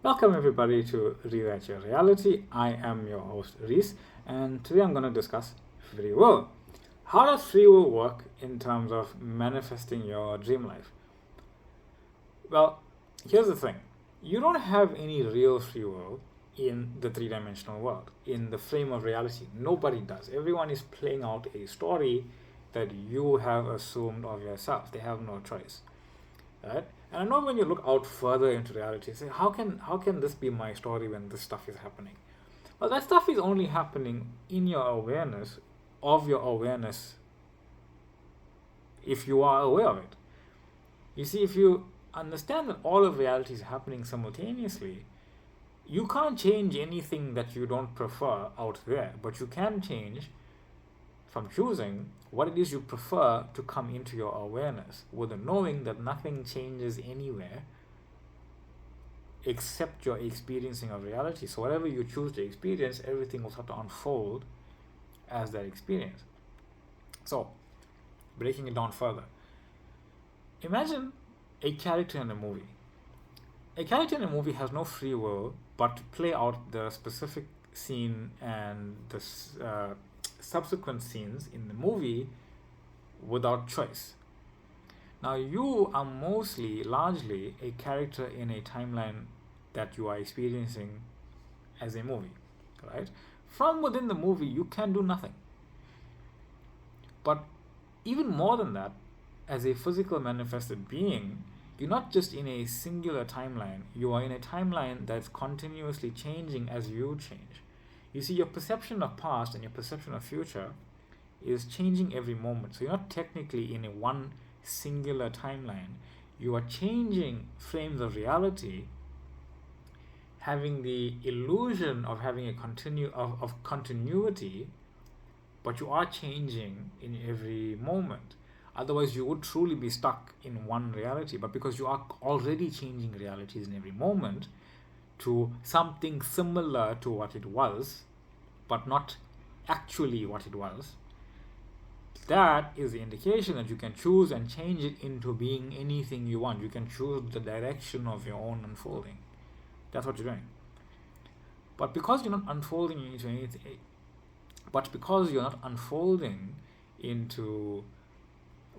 Welcome everybody to Rewrite Your Reality. I am your host Reese, and today I'm going to discuss free will. How does free will work in terms of manifesting your dream life? Well, here's the thing. You don't have any real free will in the three-dimensional world, in the frame of reality. Nobody does. Everyone is playing out a story that you have assumed of yourself. They have no choice, right? And I know when you look out further into reality, say, how can this be my story when this stuff is happening? Well, that stuff is only happening in your awareness of your awareness if you are aware of it. You see, if you understand that all of reality is happening simultaneously, you can't change anything that you don't prefer out there, but you can change from choosing what it is you prefer to come into your awareness, with the knowing that nothing changes anywhere except your experiencing of reality. So whatever you choose to experience, everything will start to unfold as that experience. So, breaking it down further, imagine a character in a movie. A character in a movie has no free will but to play out the specific scene and the subsequent scenes in the movie without choice. Now, you are largely, a character in a timeline that you are experiencing as a movie, right? From within the movie, you can do nothing. But even more than that, as a physical manifested being, you're not just in a singular timeline, you are in a timeline that's continuously changing as you change. You see, your perception of past and your perception of future is changing every moment. So you're not technically in a one singular timeline. You are changing frames of reality, having the illusion of having of continuity, but you are changing in every moment. Otherwise, you would truly be stuck in one reality. But because you are already changing realities in every moment to something similar to what it was, but not actually what it was, that is the indication that you can choose and change it into being anything you want. You can choose the direction of your own unfolding. That's what you're doing. But because you're not unfolding into anything, but because you're not unfolding into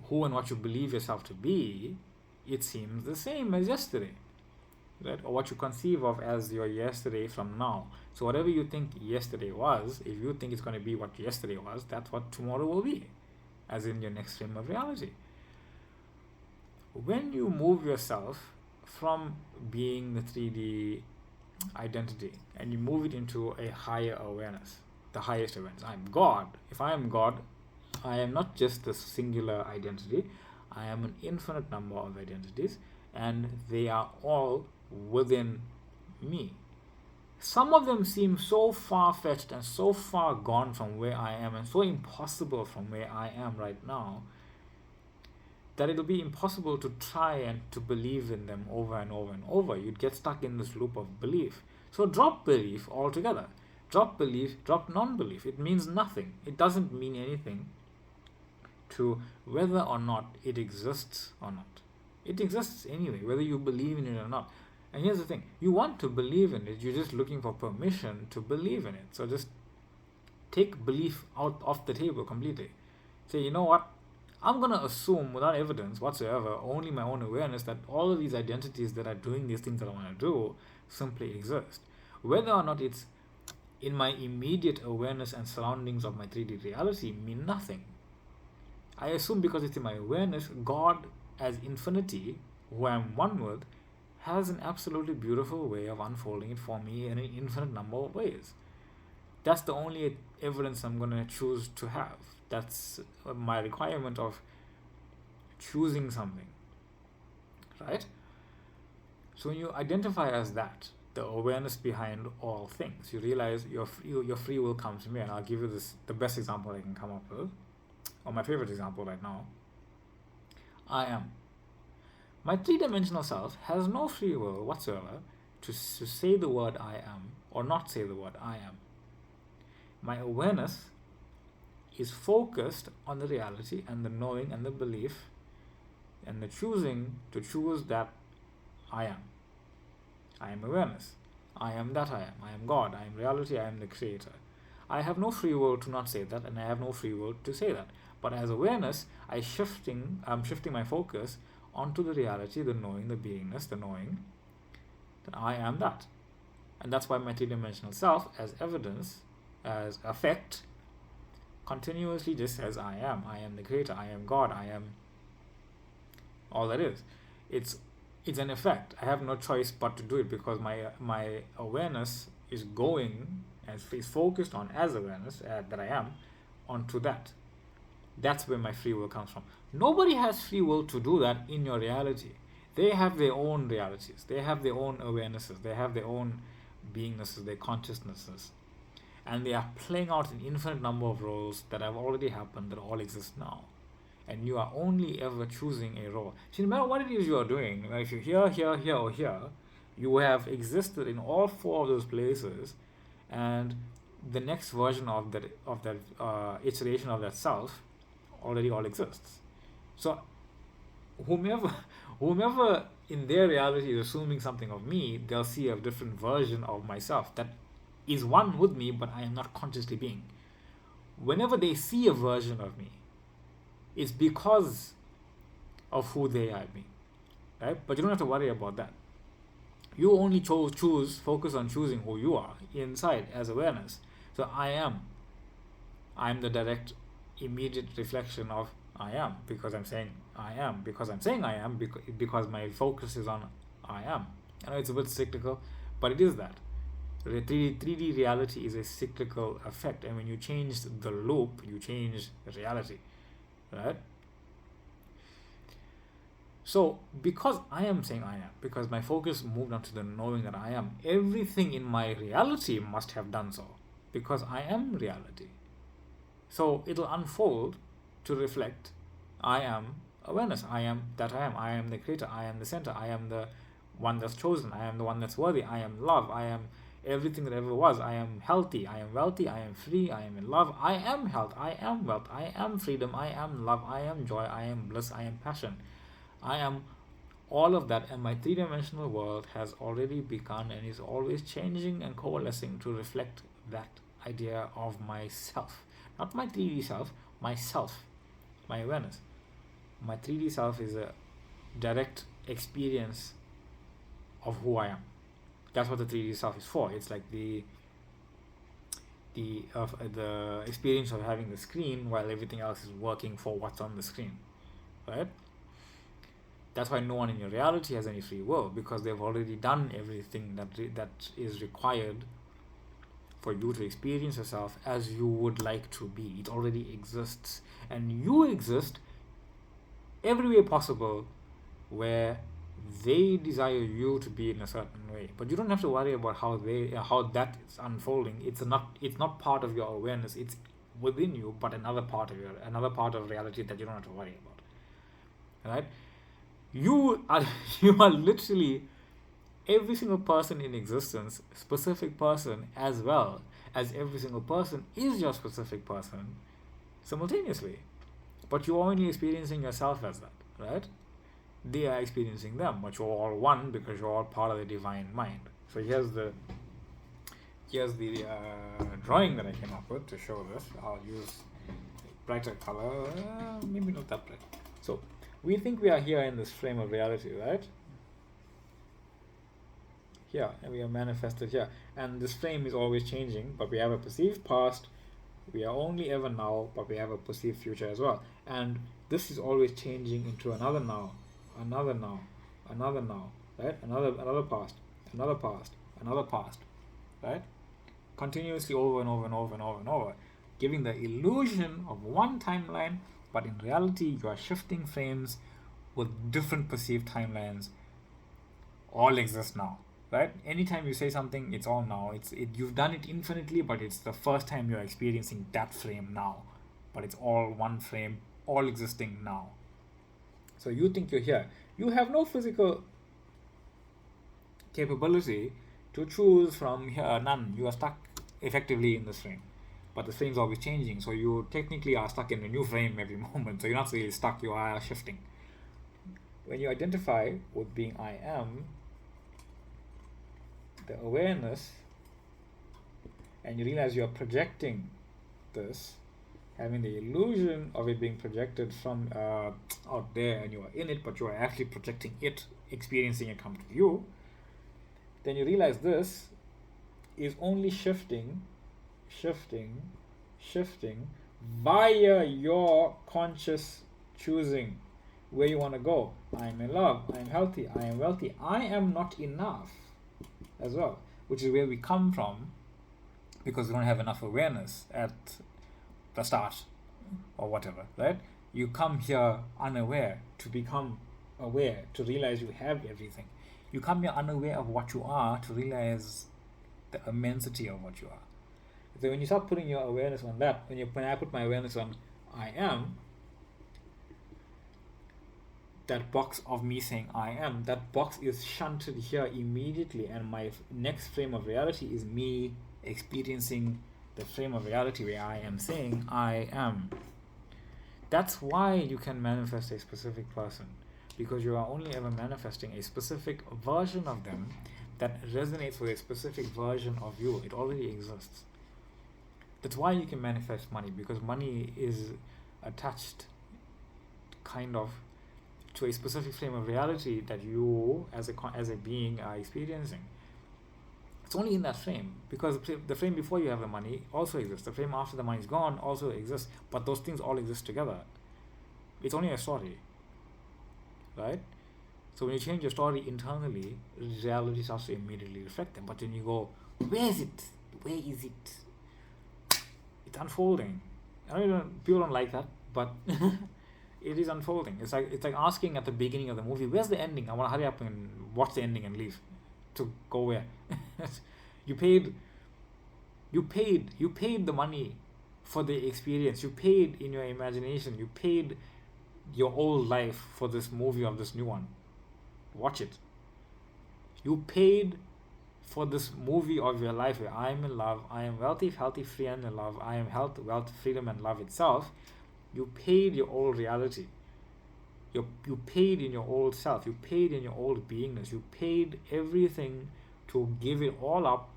who and what you believe yourself to be, it seems the same as yesterday, right? Or what you conceive of as your yesterday from now. So whatever you think yesterday was, if you think it's going to be what yesterday was, that's what tomorrow will be, as in your next frame of reality. When you move yourself from being the 3D identity and you move it into a higher awareness, the highest awareness, I'm God. If I am God, I am not just a singular identity, I am an infinite number of identities, and they are all within me. Some of them seem so far-fetched and so far gone from where I am and so impossible from where I am right now that it'll be impossible to try and to believe in them over and over and over. You'd get stuck in this loop of belief. So drop belief altogether. Drop belief, drop non-belief. It means nothing. It doesn't mean anything to whether or not it exists or not. It exists anyway, whether you believe in it or not. And here's the thing, you want to believe in it, you're just looking for permission to believe in it. So just take belief out off the table completely. Say, you know what? I'm going to assume without evidence whatsoever, only my own awareness, that all of these identities that are doing these things that I want to do simply exist. Whether or not it's in my immediate awareness and surroundings of my 3D reality mean nothing. I assume because it's in my awareness, God as infinity, who I am one with, has an absolutely beautiful way of unfolding it for me in an infinite number of ways. That's the only evidence I'm going to choose to have. That's my requirement of choosing something, right? So when you identify as that, the awareness behind all things, you realize your free will comes from here. And I'll give you the best example I can come up with, or my favorite example right now. I am. My three-dimensional self has no free will whatsoever to say the word I am or not say the word I am. My awareness is focused on the reality and the knowing and the belief and the choosing to choose that I am. I am awareness. I am that I am. I am God. I am reality. I am the creator. I have no free will to not say that, and I have no free will to say that. But as awareness, I'm shifting my focus onto the reality, the knowing, the beingness, the knowing that I am that. And that's why my three-dimensional self, as evidence, as effect, continuously just says I am the creator, I am God, I am all that is. It's an effect. I have no choice but to do it because my awareness is going and is focused on as awareness that I am onto that. That's where my free will comes from. Nobody has free will to do that in your reality. They have their own realities. They have their own awarenesses. They have their own beingnesses, their consciousnesses. And they are playing out an infinite number of roles that have already happened, that all exist now. And you are only ever choosing a role. See, no matter what it is you are doing, if you're here, here, here, or here, you have existed in all four of those places, and the next version of that iteration of that self already all exists. So whomever in their reality is assuming something of me, they'll see a different version of myself that is one with me, but I am not consciously being. Whenever they see a version of me, it's because of who they are being, right? But you don't have to worry about that. You only focus on choosing who you are inside as awareness. So I'm the direct, immediate reflection of I am, because I'm saying I am, because I'm saying I am, because my focus is on I am. I know it's a bit cyclical, but it is that. The 3D reality is a cyclical effect, and when you change the loop, you change reality, right? So, because I am saying I am, because my focus moved on to the knowing that I am, everything in my reality must have done so, because I am reality. So, it'll unfold to reflect I am awareness, I am that I am the creator, I am the center, I am the one that's chosen, I am the one that's worthy, I am love, I am everything that ever was, I am healthy, I am wealthy, I am free, I am in love, I am health, I am wealth, I am freedom, I am love, I am joy, I am bliss, I am passion. I am all of that, and my three-dimensional world has already begun and is always changing and coalescing to reflect that idea of myself. Not my 3D self, myself, my awareness. My 3D self is a direct experience of who I am. That's what the 3D self is for. It's like the experience of having the screen while everything else is working for what's on the screen, right? That's why no one in your reality has any free will, because they've already done everything that is required for you to experience yourself as you would like to be. It already exists, and you exist every way possible where they desire you to be in a certain way. But you don't have to worry about how that is unfolding. It's not part of your awareness. It's within you, but another part of reality that you don't have to worry about, right? You are literally every single person in existence, specific person, as well as every single person is your specific person simultaneously. But you're only experiencing yourself as that, right? They are experiencing them, but you're all one because you're all part of the divine mind. So here's the drawing that I came up with to show this. I'll use brighter color, maybe not that bright. So we think we are here in this frame of reality, right? Here, and we are manifested here. And this frame is always changing, but we have a perceived past. We are only ever now, but we have a perceived future as well. And this is always changing into another now, another now, another now, right? Another past, another past, another past, right? Continuously over and over and over and over and over, giving the illusion of one timeline, but in reality, you are shifting frames with different perceived timelines. All exist now, right? Anytime you say something, it's all now. You've done it infinitely, but it's the first time you're experiencing that frame now. But it's all one frame, all existing now. So you think you're here. You have no physical capability to choose from here, none. You are stuck effectively in this frame. But the frame's always changing, so you technically are stuck in a new frame every moment. So you're not really stuck, you are shifting. When you identify with being I am, the awareness, and you realize you're projecting this, having the illusion of it being projected from out there, and you are in it, but you are actually projecting it, experiencing it come to you, then you realize this is only shifting, shifting via your conscious choosing where you want to go. I am in love, I am healthy, I am wealthy, I am not enough as well, which is where we come from because we don't have enough awareness at the start or whatever, right? You come here unaware to become aware, to realize you have everything. You come here unaware of what you are to realize the immensity of what you are. So when you start putting your awareness on that, when I put my awareness on I am, that box of me saying I am, that box is shunted here immediately, and my next frame of reality is me experiencing the frame of reality where I am saying I am. That's why you can manifest a specific person, because you are only ever manifesting a specific version of them that resonates with a specific version of you. It already exists. That's why you can manifest money, because money is attached kind of to a specific frame of reality that you as a being are experiencing. It's only in that frame, because the frame before you have the money also exists. The frame after the money is gone also exists, but those things all exist together. It's only a story, right? So when you change your story internally, reality starts to immediately reflect them. But when you go, where is it? Where is it? It's unfolding. I know people don't like that, but it is unfolding. It's like asking at the beginning of the movie, where's the ending? I want to hurry up and watch the ending and leave. To go where? you paid the money for the experience. You paid in your imagination. You paid your old life for this movie of this new one. Watch it. You paid for this movie of your life where I am in love, I am wealthy, healthy, free, and in love, I am health, wealth, freedom, and love itself. You paid your old reality. You paid in your old self. You paid in your old beingness. You paid everything to give it all up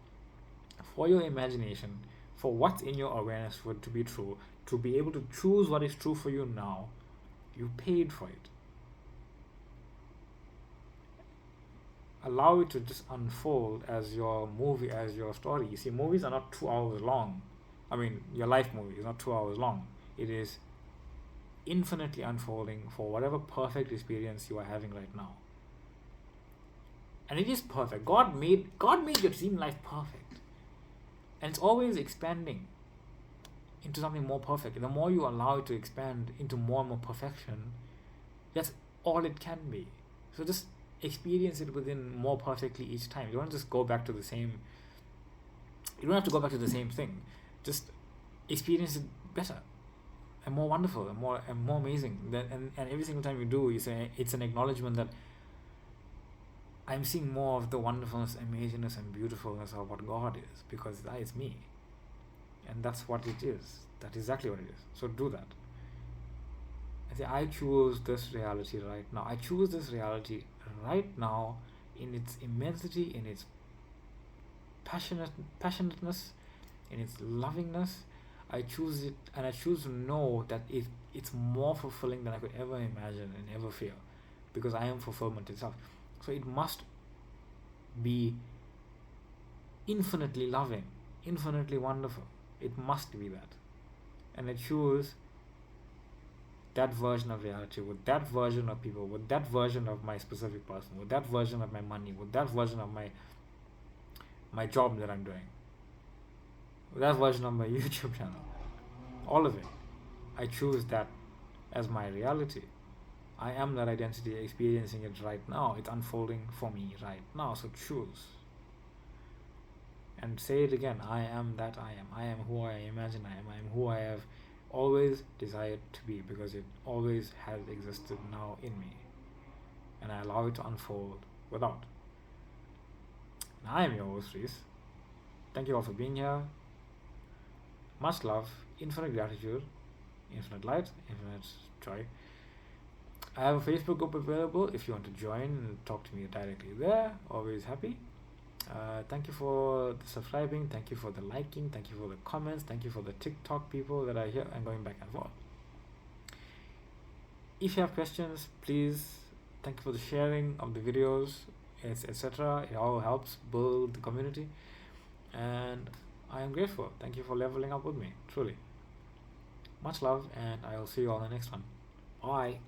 for your imagination, for what's in your awareness, for it to be true, to be able to choose what is true for you now. You paid for it. Allow it to just unfold as your movie, as your story. You see, movies are not 2 hours long. I mean, your life movie is not 2 hours long. It is infinitely unfolding for whatever perfect experience you are having right now. And it is perfect. God made your dream life perfect. And it's always expanding into something more perfect. The more you allow it to expand into more and more perfection, that's all it can be. So just experience it within more perfectly each time. You don't just go back to the same. You don't have to go back to the same thing. Just experience it better and more wonderful and more amazing. And every single time you do, you say it's an acknowledgement that I'm seeing more of the wonderfulness, amazingness, and beautifulness of what God is, because that is me. And that's what it is. That's exactly what it is. So do that. I say, I choose this reality right now. I choose this reality right now in its immensity, in its passionateness, in its lovingness. I choose it, and I choose to know that it's more fulfilling than I could ever imagine and ever fear, because I am fulfillment itself. So it must be infinitely loving, infinitely wonderful. It must be that. And I choose that version of reality, with that version of people, with that version of my specific person, with that version of my money, with that version of my job that I'm doing, with that version of my YouTube channel. All of it. I choose that as my reality. I am that identity, experiencing it right now. It's unfolding for me right now. So choose. And say it again. I am that I am. I am who I imagine I am. I am who I have always desired to be, because it always has existed now in me. And I allow it to unfold without. And I am your host, Reese. Thank you all for being here. Much love, infinite gratitude, infinite light, infinite joy. I have a Facebook group available if you want to join and talk to me directly there. Always happy. Thank you for the subscribing. Thank you for the liking. Thank you for the comments. Thank you for the TikTok people that are here and going back and forth. If you have questions, please. Thank you for the sharing of the videos, etc. It all helps build the community, and I am grateful. Thank you for leveling up with me. Truly, much love, and I will see you all in the next one. Bye.